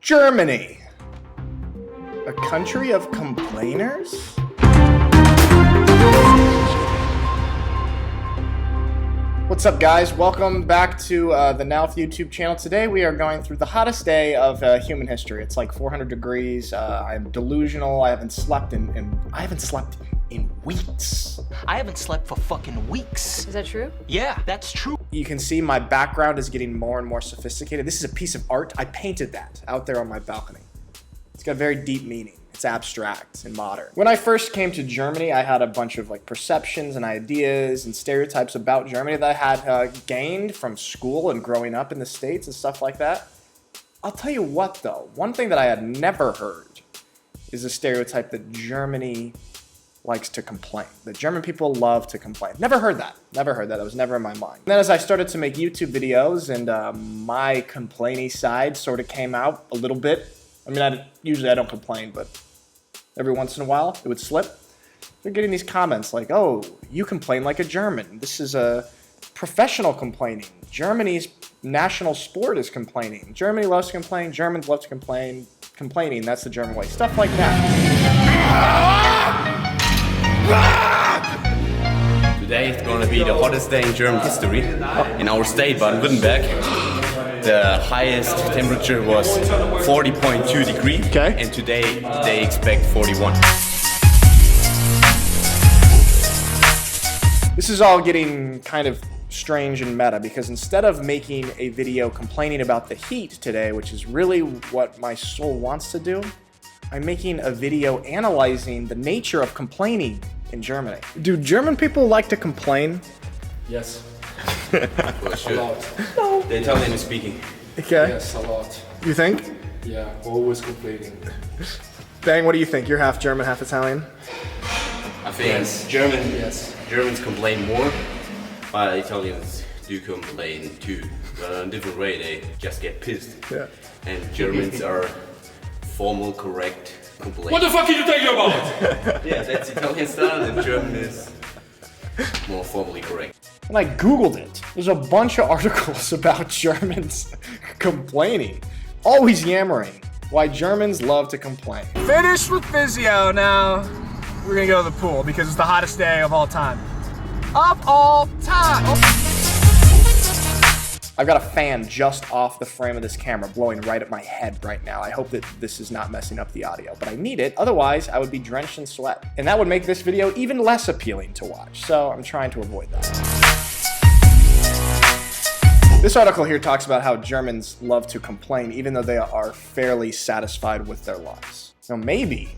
Germany. A country of complainers? What's up, guys? Welcome back to the NALF YouTube channel. Today we are going through the hottest day of human history. It's like 400 degrees. I'm delusional. I haven't slept in weeks. I haven't slept for fucking weeks. Is that true? Yeah, that's true. You can see my background is getting more and more sophisticated. This is a piece of art. I painted that out there on my balcony. It's got very deep meaning. It's abstract and modern. When I first came to Germany, I had a bunch of perceptions and ideas and stereotypes about Germany that I had gained from school and growing up in the States and stuff like that. I'll tell you what though, one thing that I had never heard is a stereotype that Germany likes to complain. That German people love to complain. Never heard that. Never heard that. That was never in my mind. And then as I started to make YouTube videos and my complainy side sort of came out a little bit. I mean, usually I don't complain, but every once in a while it would slip. They're getting these comments like, oh, you complain like a German. This is a professional complaining. Germany's national sport is complaining. Germany loves to complain. Germans love to complain. Complaining, that's the German way. Stuff like that. Today is going to be the hottest day in German history. In our state, Baden-Württemberg, the highest temperature was 40.2 degrees. Okay. And today they expect 41. This is all getting kind of strange and meta because instead of making a video complaining about the heat today, which is really what my soul wants to do, I'm making a video analyzing the nature of complaining in Germany. Do German people like to complain? Yes. Well, sure. A lot. No. The Italian is speaking. Okay. Yes, a lot. You think? Yeah, always complaining. Bang, what do you think? You're half German, half Italian? I think Yes. Germans complain more, but Italians do complain too. But in a different way, they just get pissed. Yeah. And Germans are formal, correct, complain. What the fuck are you talking about? Yeah, that's Italian style, and German is more formally correct. And I Googled it. There's a bunch of articles about Germans complaining. Always yammering. Why Germans love to complain. Finished with physio now. We're gonna go to the pool because it's the hottest day of all time. Of all time! I've got a fan just off the frame of this camera blowing right at my head right now. I hope that this is not messing up the audio, but I need it. Otherwise, I would be drenched in sweat. And that would make this video even less appealing to watch. So I'm trying to avoid that. This article here talks about how Germans love to complain even though they are fairly satisfied with their lives. So maybe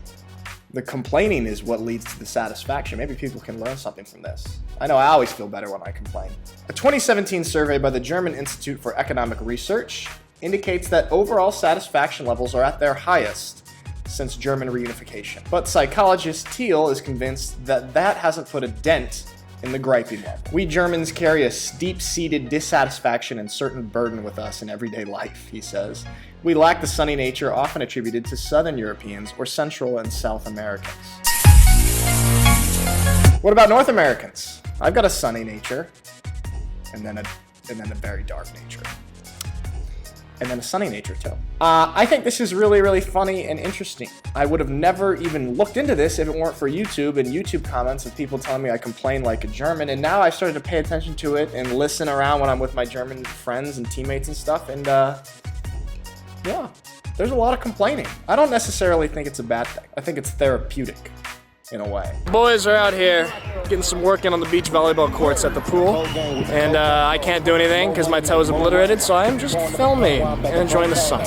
the complaining is what leads to the satisfaction. Maybe people can learn something from this. I know I always feel better when I complain. A 2017 survey by the German Institute for Economic Research indicates that overall satisfaction levels are at their highest since German reunification. But psychologist Thiel is convinced that that hasn't put a dent in the griping level. We Germans carry a deep-seated dissatisfaction and certain burden with us in everyday life, he says. We lack the sunny nature often attributed to Southern Europeans or Central and South Americans. What about North Americans? I've got a sunny nature, and then a very dark nature. And then a sunny nature too. I think this is really, really funny and interesting. I would have never even looked into this if it weren't for YouTube and YouTube comments of people telling me I complain like a German. And now I've started to pay attention to it and listen around when I'm with my German friends and teammates and stuff. And yeah, there's a lot of complaining. I don't necessarily think it's a bad thing. I think it's therapeutic in a way. Boys are out here getting some work in on the beach volleyball courts at the pool. And I can't do anything because my toe is obliterated, so I'm just filming and enjoying the sun.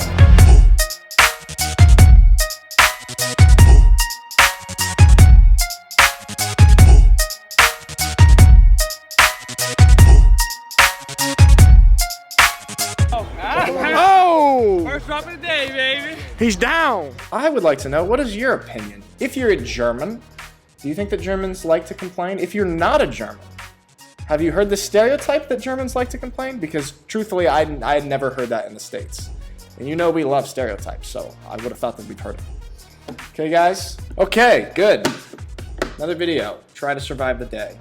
Oh! First drop of the day, baby. He's down. I would like to know, what is your opinion? If you're a German, do you think that Germans like to complain? If you're not a German, have you heard the stereotype that Germans like to complain? Because truthfully, I had never heard that in the States. And you know we love stereotypes, so I would have thought that we'd heard it. Okay, guys? Okay, good. Another video. Try to survive the day.